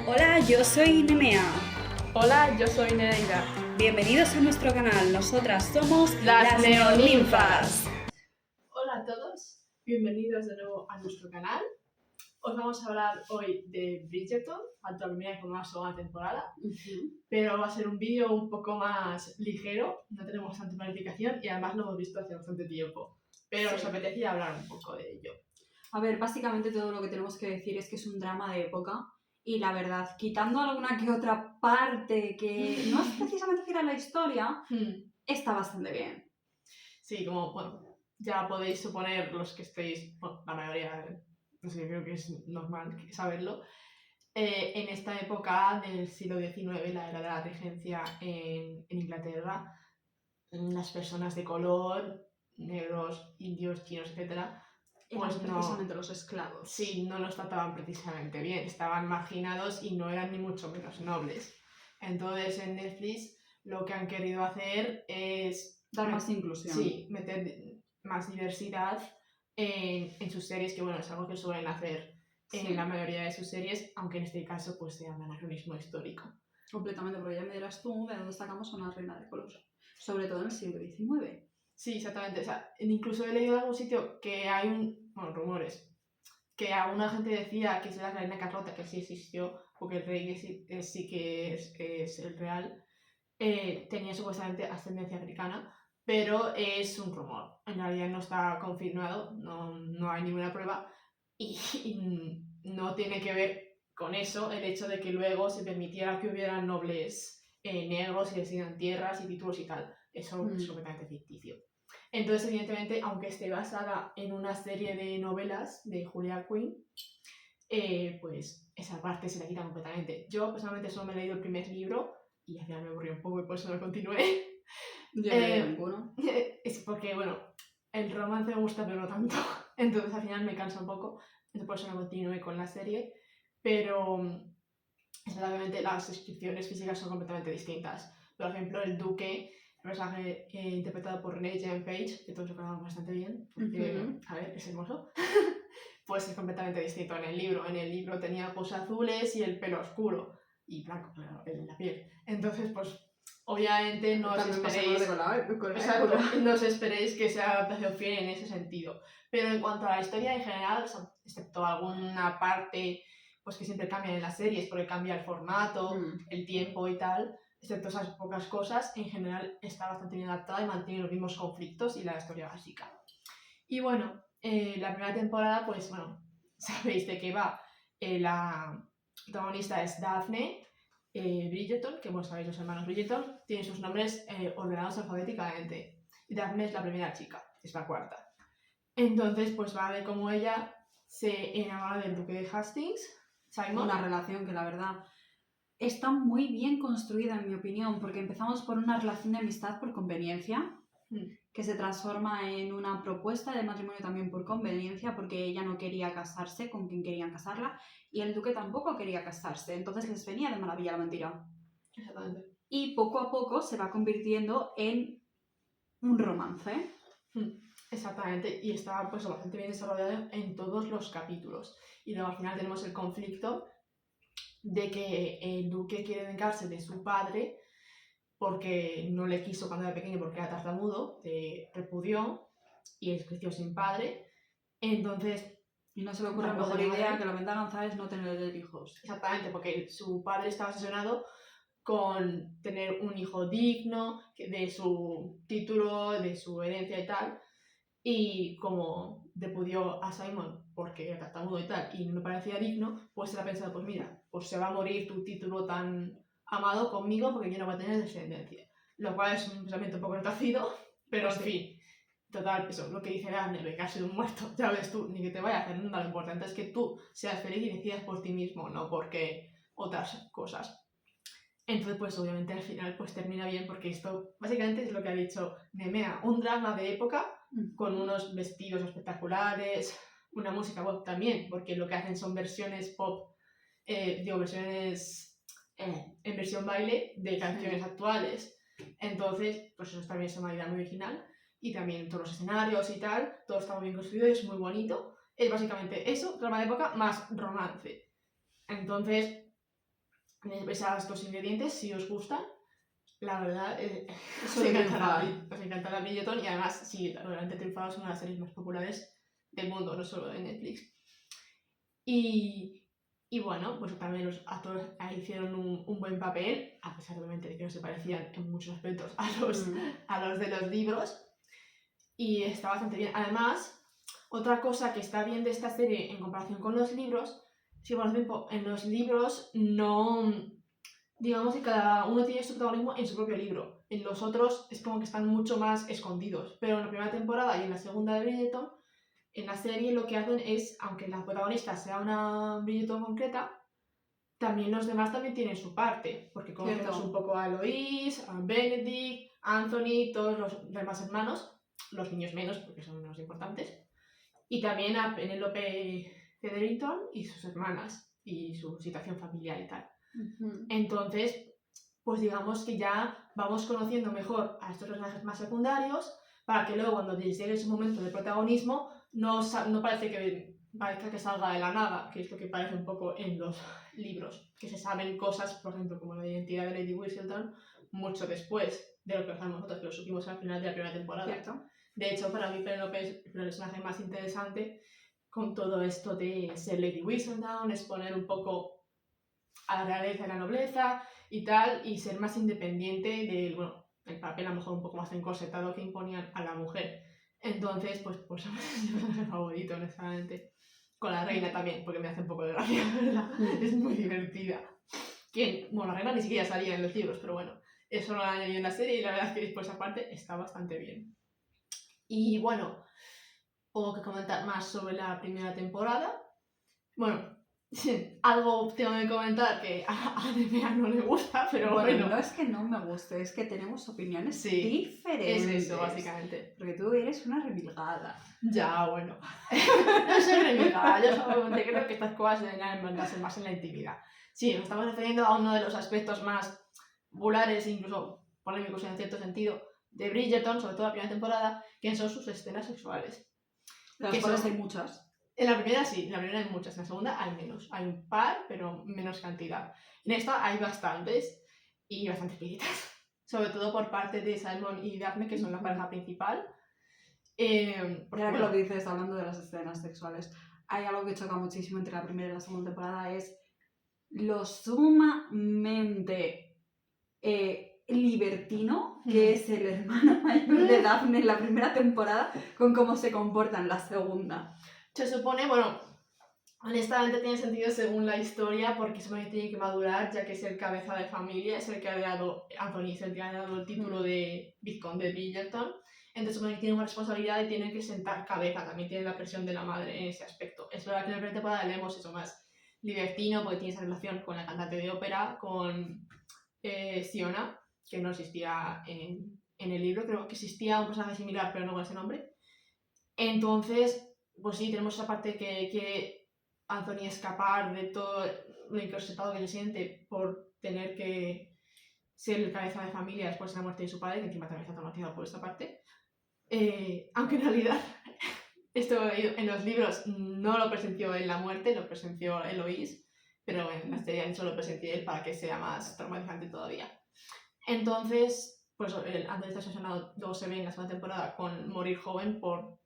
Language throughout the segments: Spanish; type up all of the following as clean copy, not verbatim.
Hola, yo soy Nemea. Hola, yo soy Nereida. Bienvenidos a nuestro canal. Nosotras somos Las Neoninfas. Hola a todos, bienvenidos de nuevo a nuestro canal. Os vamos a hablar hoy de Bridgerton, tanto la primera como la segunda temporada, pero va a ser un vídeo un poco más ligero, no tenemos tanta planificación y además lo hemos visto hace bastante tiempo, pero nos apetecía hablar un poco de ello. A ver, básicamente todo lo que tenemos que decir es que es un drama de época y la verdad, quitando alguna que otra parte que no es precisamente fiel a la historia, está bastante bien. Sí, como, bueno, ya podéis suponer los que estéis, bueno, la mayoría, no sé, creo que es normal saberlo, en esta época del siglo XIX, la era de la regencia en Inglaterra, las personas de color, negros, indios, chinos, etcétera, Eran pues precisamente los esclavos. Sí, no los trataban precisamente bien, estaban marginados y no eran ni mucho menos nobles. Entonces en Netflix lo que han querido hacer es dar más inclusión. Sí, meter más diversidad en sus series, que bueno, es algo que suelen hacer en la mayoría de sus series, aunque en este caso pues sea un anacronismo histórico. Completamente, porque ya me dirás tú de dónde sacamos a una reina de color, sobre todo en el siglo XIX. Sí, exactamente. O sea, incluso he leído en algún sitio que hay rumores, que alguna gente decía que es la reina Carlota, que sí existió, porque el rey sí que es el real, tenía supuestamente ascendencia africana, pero es un rumor. En realidad no está confirmado, no hay ninguna prueba y no tiene que ver con eso el hecho de que luego se permitiera que hubieran nobles negros y les dieran tierras y títulos y tal. Eso es completamente ficticio. Entonces, evidentemente, aunque esté basada en una serie de novelas de Julia Quinn, pues esa parte se la quita completamente. Yo personalmente solo me he leído el primer libro y al final me aburrí un poco y por eso no continué. Yo no he leído ninguno. Es porque, bueno, el romance me gusta pero no tanto, entonces al final me cansa un poco, entonces por eso no continué con la serie, pero obviamente las descripciones físicas son completamente distintas. Por ejemplo, el duque, el personaje interpretado por René Jean Page, que todos lo conocemos bastante bien, porque, a ver, es hermoso, pues es completamente distinto en el libro. En el libro tenía ojos azules y el pelo oscuro, y blanco, claro, en la piel. Entonces, pues, obviamente no os esperéis... no os esperéis que sea adaptación fiel en ese sentido. Pero en cuanto a la historia en general, excepto alguna parte pues que siempre cambian en las series porque cambia el formato, el tiempo y tal, excepto esas pocas cosas, en general está bastante bien adaptada y mantiene los mismos conflictos y la historia básica. Y bueno, la primera temporada, pues bueno, sabéis de qué va. La protagonista es Daphne Bridgerton, que vos sabéis, los hermanos Bridgerton, tienen sus nombres ordenados alfabéticamente. Y Daphne es la primera chica, es la cuarta. Entonces, pues va a ver cómo ella se enamora del duque de Hastings, Simon. Una relación que la verdad está muy bien construida en mi opinión, porque empezamos por una relación de amistad por conveniencia, que se transforma en una propuesta de matrimonio también por conveniencia, porque ella no quería casarse con quien querían casarla y el duque tampoco quería casarse, entonces les venía de maravilla la mentira. Exactamente. Y poco a poco se va convirtiendo en un romance. Exactamente, y está pues bastante bien desarrollado en todos los capítulos. Y luego al final tenemos el conflicto de que el duque quiere vengarse de su padre porque no le quiso cuando era pequeño porque era tartamudo, le repudió y él creció sin padre. Entonces... Y no se le ocurre mejor idea que la venganza es no tener hijos. Exactamente, porque su padre estaba obsesionado con tener un hijo digno, de su título, de su herencia y tal. Y como repudió a Simon porque era tartamudo y tal, y no me parecía digno, pues él ha pensado, pues mira, pues se va a morir tu título tan amado conmigo porque yo no voy a tener descendencia. Lo cual es un pensamiento un poco retorcido, pero en fin. Total, eso, lo que dice Daniel, que ha sido un muerto, ya ves tú, ni que te vaya a hacer nada, lo importante es que tú seas feliz y decidas por ti mismo, no porque otras cosas. Entonces, pues obviamente al final pues termina bien porque esto básicamente es lo que ha dicho Nemea, un drama de época con unos vestidos espectaculares, una música pop también, porque lo que hacen son versiones pop, versiones en versión baile de canciones actuales. Entonces, pues eso también es una idea muy original. Y también todos los escenarios y tal, todo está muy bien construido y es muy bonito. Es básicamente eso, drama de época más romance. Entonces, Esos dos ingredientes, si os gustan, la verdad, Eso de triunfar. os encantará Bridgerton, y además, sí, realmente triunfado, es una de las series más populares del mundo, no solo de Netflix. Y bueno, pues también los actores ahí hicieron un buen papel, a pesar obviamente de que no se parecían en muchos aspectos a los de los libros. Y está bastante bien. Además, otra cosa que está bien de esta serie en comparación con los libros, es que por ejemplo, en los libros no... Digamos que cada uno tiene su protagonismo en su propio libro. En los otros es como que están mucho más escondidos. Pero en la primera temporada y en la segunda de Bridgerton, en la serie lo que hacen es, aunque la protagonista sea una Bridgerton concreta, también los demás también tienen su parte, porque conocemos Cierto. un poco a Eloise, a Benedict, Anthony, todos los demás hermanos, los niños menos porque son menos importantes, y también a Penelope Featherington y sus hermanas y su situación familiar y tal. Entonces, pues digamos que ya vamos conociendo mejor a estos personajes más secundarios para que luego cuando les llegue su momento de protagonismo no parezca que salga de la nada, que es lo que parece un poco en los libros, que se saben cosas, por ejemplo, como la identidad de Lady Whistledown, mucho después de lo que sabemos nosotros, que lo supimos al final de la primera temporada. Cierto. De hecho, para mí Penelope es el personaje más interesante con todo esto de ser Lady Whistledown, exponer un poco a la realeza y la nobleza y tal, y ser más independiente del, bueno, el papel a lo mejor un poco más encorsetado que imponían a la mujer. Entonces, pues es mi personaje favorito, honestamente. Con la reina también, porque me hace un poco de gracia, ¿verdad? Es muy divertida. Que, bueno, la reina ni siquiera salía en los libros, pero bueno, eso lo han añadido en la serie y la verdad es que después aparte está bastante bien. Y bueno, puedo que comentar más sobre la primera temporada. Bueno, algo tengo que comentar que a Nemea no le gusta, pero bueno. No es que no me guste, es que tenemos opiniones Sí, diferentes. es eso, básicamente. Porque tú eres una remilgada. Ya, bueno. No soy remilgada, yo solamente creo que estas cosas deberían mandarse más en la intimidad. Sí, nos estamos refiriendo a uno de los aspectos más populares, incluso polémicos en cierto sentido, de Bridgerton, sobre todo la primera temporada, que son sus escenas sexuales. De las cuales hay muchas. En la primera sí, en la primera hay muchas, en la segunda hay menos. Hay un par, pero menos cantidad. En esta hay bastantes y bastante explícitas. Sobre todo por parte de Simon y Daphne, que son la pareja principal. Ahora que lo dices, hablando de las escenas sexuales, hay algo que choca muchísimo entre la primera y la segunda temporada, es lo sumamente libertino que es el hermano mayor de Daphne en la primera temporada con cómo se comporta en la segunda. Se supone, bueno, honestamente tiene sentido según la historia, porque supone que tiene que madurar, ya que es el cabeza de familia, es el que ha dado, Anthony es el que ha dado el título de Vizconde de Bridgerton. Entonces supone que tiene una responsabilidad y tiene que sentar cabeza, también tiene la presión de la madre en ese aspecto. Es verdad que en la primera temporada leemos eso más libertino, porque tiene esa relación con la cantante de ópera, con Siona, que no existía en el libro, creo que existía un personaje similar, pero no con ese nombre. Entonces, pues sí, tenemos esa parte que quiere Anthony escapar de todo lo encorsetado que se siente por tener que ser el cabeza de familia después de la muerte de su padre, que encima también está traumatizado por esta parte. Aunque en realidad esto en los libros no lo presenció en la muerte, lo presenció Eloise, pero en la serie solo lo presenció él para que sea más traumatizante todavía. Entonces, pues Anthony está obsesionado, luego se ve en la segunda temporada con morir joven por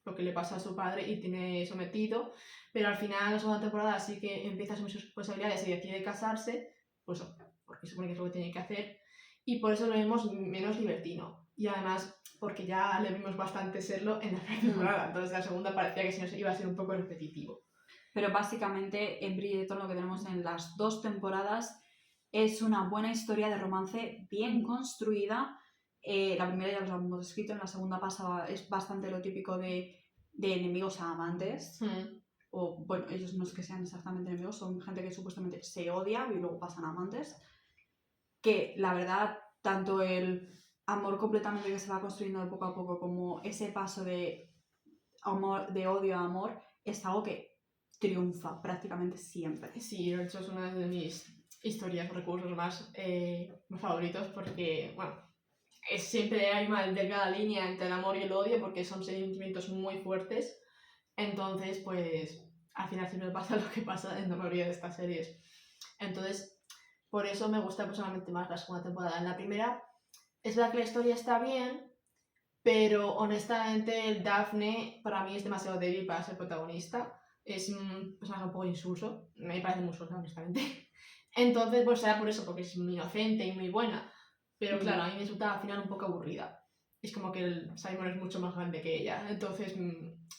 lo que le pasa a su padre y tiene sometido, pero al final en la segunda temporada sí que empieza a asumir sus responsabilidades y decide casarse, pues porque supone que es lo que tiene que hacer, y por eso lo vemos menos libertino. Y además, porque ya le vimos bastante serlo en la primera temporada, entonces la segunda parecía que si no iba a ser un poco repetitivo. Pero básicamente en Bridgerton lo que tenemos en las dos temporadas es una buena historia de romance bien construida. La primera ya lo hemos escrito, en la segunda pasa, es bastante lo típico de enemigos a amantes. O bueno, ellos no es que sean exactamente enemigos, son gente que supuestamente se odia y luego pasan a amantes. Que la verdad, tanto el amor completamente que se va construyendo de poco a poco como ese paso de odio a amor es algo que triunfa prácticamente siempre. Sí, de hecho es una de mis historias o recursos más favoritos porque, bueno, siempre hay una delgada línea entre el amor y el odio porque son sentimientos muy fuertes. Entonces, pues, al final siempre pasa lo que pasa en la mayoría de estas series. Entonces, por eso me gusta personalmente más la segunda temporada. En la primera, es verdad que la historia está bien, pero honestamente el Daphne para mí es demasiado débil para ser protagonista. Es un personaje un poco insulso, me parece muy sosa, honestamente. Entonces, pues será por eso, porque es muy inocente y muy buena. Pero claro, a mí me resulta al final un poco aburrida. Es como que el Simon es mucho más grande que ella. Entonces,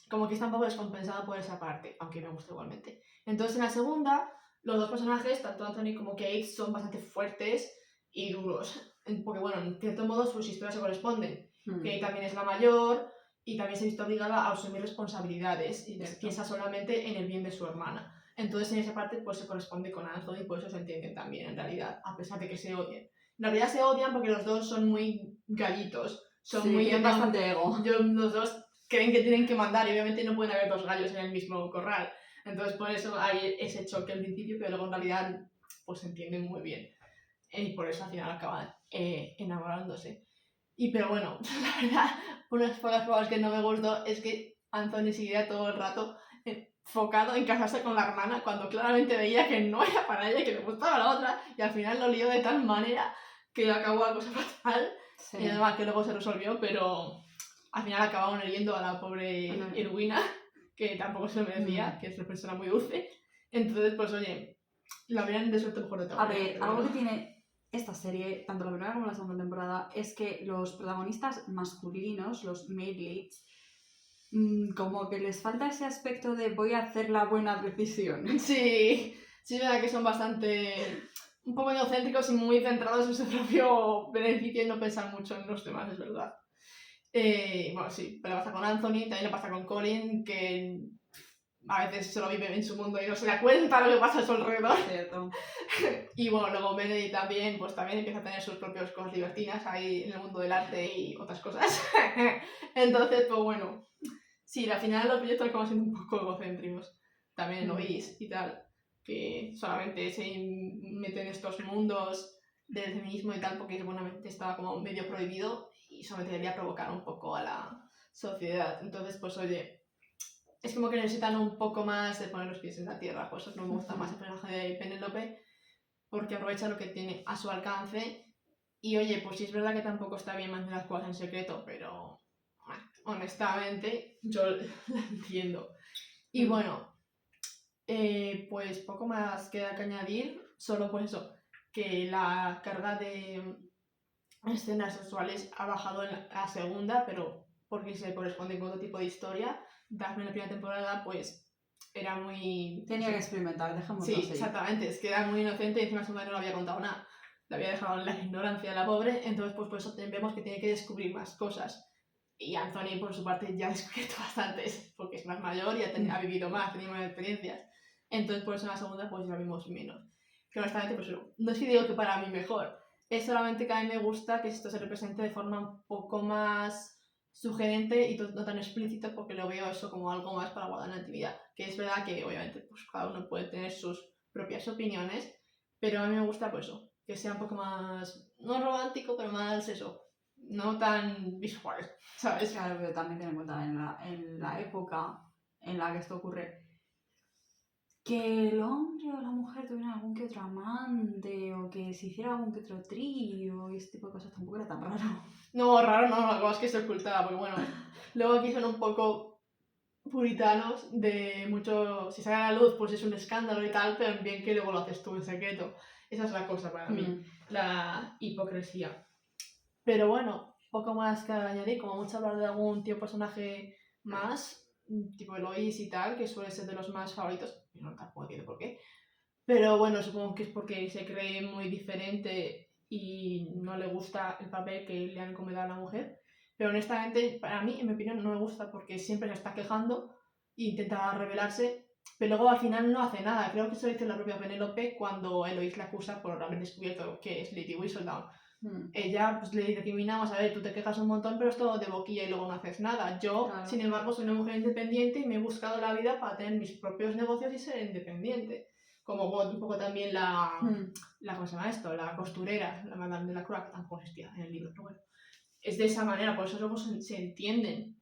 como que está un poco descompensada por esa parte, aunque me gusta igualmente. Entonces, en la segunda, los dos personajes, tanto Anthony como Kate, son bastante fuertes y duros. Porque, bueno, en cierto modo sus historias se corresponden. Kate también es la mayor y también se ha visto obligada a asumir responsabilidades y piensa solamente en el bien de su hermana. Entonces, en esa parte, pues se corresponde con Anthony y por eso se entienden también, en realidad, a pesar de que se odien. En realidad se odian porque los dos son muy gallitos. Son muy tienen bastante ego. Los dos creen que tienen que mandar y obviamente no pueden haber dos gallos en el mismo corral. Entonces por eso hay ese choque al principio, pero luego en realidad pues se entienden muy bien. Y por eso al final acaban enamorándose. Pero bueno, la verdad, una de las cosas que no me gustó es que Anthony seguía todo el rato enfocado en casarse con la hermana cuando claramente veía que no era para ella, que le gustaba la otra, y al final lo lió de tal manera que acabó la cosa fatal. Sí. Y además que luego se resolvió, pero al final acabaron hiriendo a la pobre Edwina, que tampoco se lo merecía, que es una persona muy dulce. Entonces, pues oye, la habrían resuelto mejor de todo. A ver, algo que tiene esta serie, tanto la primera como la segunda temporada, es que los protagonistas masculinos, los male leads, como que les falta ese aspecto de voy a hacer la buena decisión. Sí, es verdad que son bastante... un poco egocéntricos y muy centrados en su propio beneficio y no pensar mucho en los demás, es verdad. Bueno, sí, pero pasa con Anthony, también le pasa con Colin, que a veces solo vive en su mundo y no se da cuenta lo que pasa a su alrededor. Cierto. Y bueno, luego Benedict también, pues también empieza a tener sus propias cosas libertinas ahí en el mundo del arte y otras cosas. Entonces, pues bueno, sí, al final los proyectos acaban siendo un poco egocéntricos. También lo veis y tal, que solamente se meten en estos mundos del feminismo y tal, porque seguramente estaba como medio prohibido y solamente quería provocar un poco a la sociedad. Entonces, pues oye, es como que necesitan un poco más de poner los pies en la tierra. Por eso no me gusta más el personaje de Penélope, porque aprovecha lo que tiene a su alcance. Y oye, pues sí es verdad que tampoco está bien mantener las cosas en secreto, pero honestamente yo la entiendo. Y bueno, pues poco más queda que añadir, solo pues eso, que la carga de escenas sexuales ha bajado en la segunda, pero porque se corresponde con otro tipo de historia. Daphne en la primera temporada pues era muy... Tenía que experimentar, dejamos Sí, exactamente, es que era muy inocente y encima su madre no le había contado nada. La había dejado en la ignorancia de la pobre, entonces pues por eso vemos que tiene que descubrir más cosas. Y Anthony por su parte ya ha descubierto bastantes, porque es más mayor y ha vivido más, ha tenido más experiencias. Entonces por eso en la segunda pues ya vimos menos. Que honestamente pues no es que digo que para mí mejor, es solamente que a mí me gusta que esto se represente de forma un poco más sugerente y no tan explícito, porque lo veo eso como algo más para guardar la intimidad. Que es verdad que obviamente pues cada uno puede tener sus propias opiniones, pero a mí me gusta pues eso, que sea un poco más, no romántico, pero más eso, no tan visual, ¿sabes? Claro, pero también ten en cuenta en la época en la que esto ocurre, que el hombre o la mujer tuvieran algún que otro amante o que se hiciera algún que otro trío y este tipo de cosas tampoco era tan raro. No, raro no, la cosa es que se ocultaba, porque bueno, luego aquí son un poco puritanos de mucho, si sale a la luz pues es un escándalo y tal, pero bien que luego lo haces tú en secreto. Esa es la cosa para mí, la hipocresía. Pero bueno, poco más que añadir, como mucho hablar de algún tío personaje más, tipo Eloís y tal, que suele ser de los más favoritos, yo no tampoco entiendo por qué, pero bueno, supongo que es porque se cree muy diferente y no le gusta el papel que le han encomendado a la mujer. Pero honestamente, para mí, en mi opinión, no me gusta porque siempre se está quejando e intenta rebelarse, pero luego al final no hace nada. Creo que eso lo dice la propia Penélope cuando Eloís la acusa por haber descubierto que es Lady Whistledown. Ella pues, le recrimina, vamos a ver, tú te quejas un montón, pero es todo de boquilla y luego no haces nada. Yo, claro, sin embargo, soy una mujer independiente y me he buscado la vida para tener mis propios negocios y ser independiente. Como un poco también ¿cómo se llama esto? La costurera, la Madame de la Croix, que tampoco existía en el libro, pero bueno. Es de esa manera, por eso luego se entienden.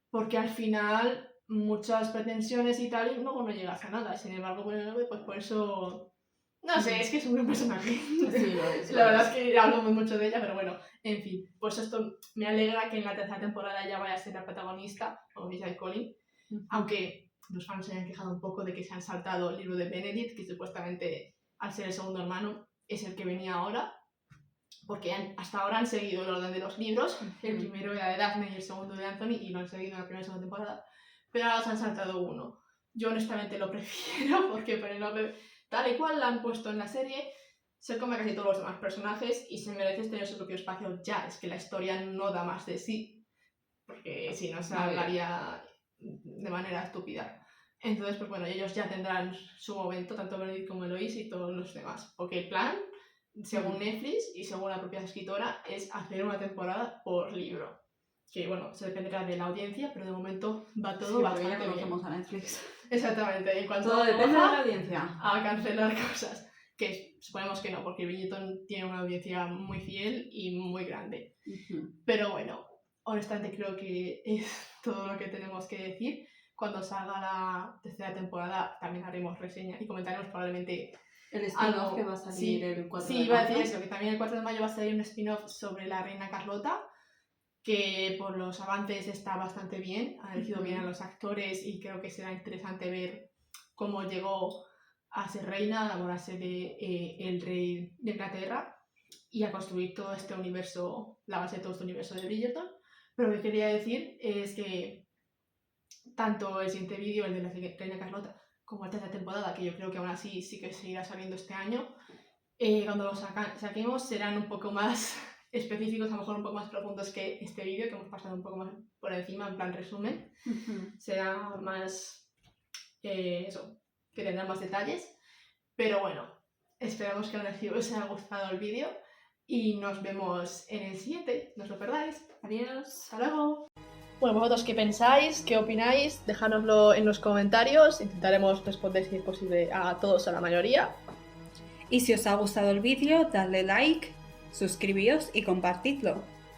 Porque al final, muchas pretensiones y tal, y luego no llegas a nada. Sin embargo, pues por eso No sé, es que es un gran personaje. Sí, lo es. La verdad es que hablamos mucho de ella, pero bueno, en fin. Pues esto me alegra que en la tercera temporada ya vaya a ser la protagonista, como Michelle Collins, aunque los fans se hayan quejado un poco de que se han saltado el libro de Benedict, que supuestamente, al ser el segundo hermano, es el que venía ahora, porque hasta ahora han seguido el orden de los libros. El primero era de Daphne y el segundo de Anthony, y lo han seguido en la primera y segunda temporada, pero ahora se han saltado uno. Yo honestamente lo prefiero, porque Penélope, tal y cual la han puesto en la serie, se come casi todos los demás personajes y se merece tener su propio espacio ya. Es que la historia no da más de sí, porque si no se hablaría de manera estúpida. Entonces, pues bueno, ellos ya tendrán su momento, tanto Benedict como Eloise y todos los demás, porque el plan, según Netflix y según la propia escritora, es hacer una temporada por libro. Que bueno, se dependerá de la audiencia, pero de momento va todo bastante ya bien. conocemos a Netflix. Exactamente, en cuanto Todo depende de la audiencia. a cancelar cosas, que suponemos que no, porque Bridgerton tiene una audiencia muy fiel y muy grande. Pero bueno, honestamente creo que es todo lo que tenemos que decir. Cuando salga la tercera temporada también haremos reseña y comentaremos probablemente el spin-off que va a salir el 4 de mayo. Sí, iba a decir eso, que también el 4 de mayo va a salir un spin-off sobre la reina Carlota, que por los avances está bastante bien, ha elegido bien a los actores y creo que será interesante ver cómo llegó a ser reina, a enamorarse de el rey de Inglaterra y a construir todo este universo, la base de todo este universo de Bridgerton. Pero lo que quería decir es que tanto el siguiente vídeo, el de la reina Carlota, como la tercera temporada, que yo creo que aún así sí que seguirá saliendo este año, cuando los saquemos serán un poco más específicos, a lo mejor un poco más profundos que este vídeo, que hemos pasado un poco más por encima, en plan resumen. Será más eso, que tendrán más detalles. Pero bueno, esperamos que aún así os haya gustado el vídeo y nos vemos en el siguiente, no os lo perdáis. Adiós. Hasta luego. Bueno, ¿vosotros qué pensáis? ¿Qué opináis? Dejádnoslo en los comentarios. Intentaremos responder si es posible a todos o a la mayoría. Y si os ha gustado el vídeo, dadle like, suscribíos y compartidlo.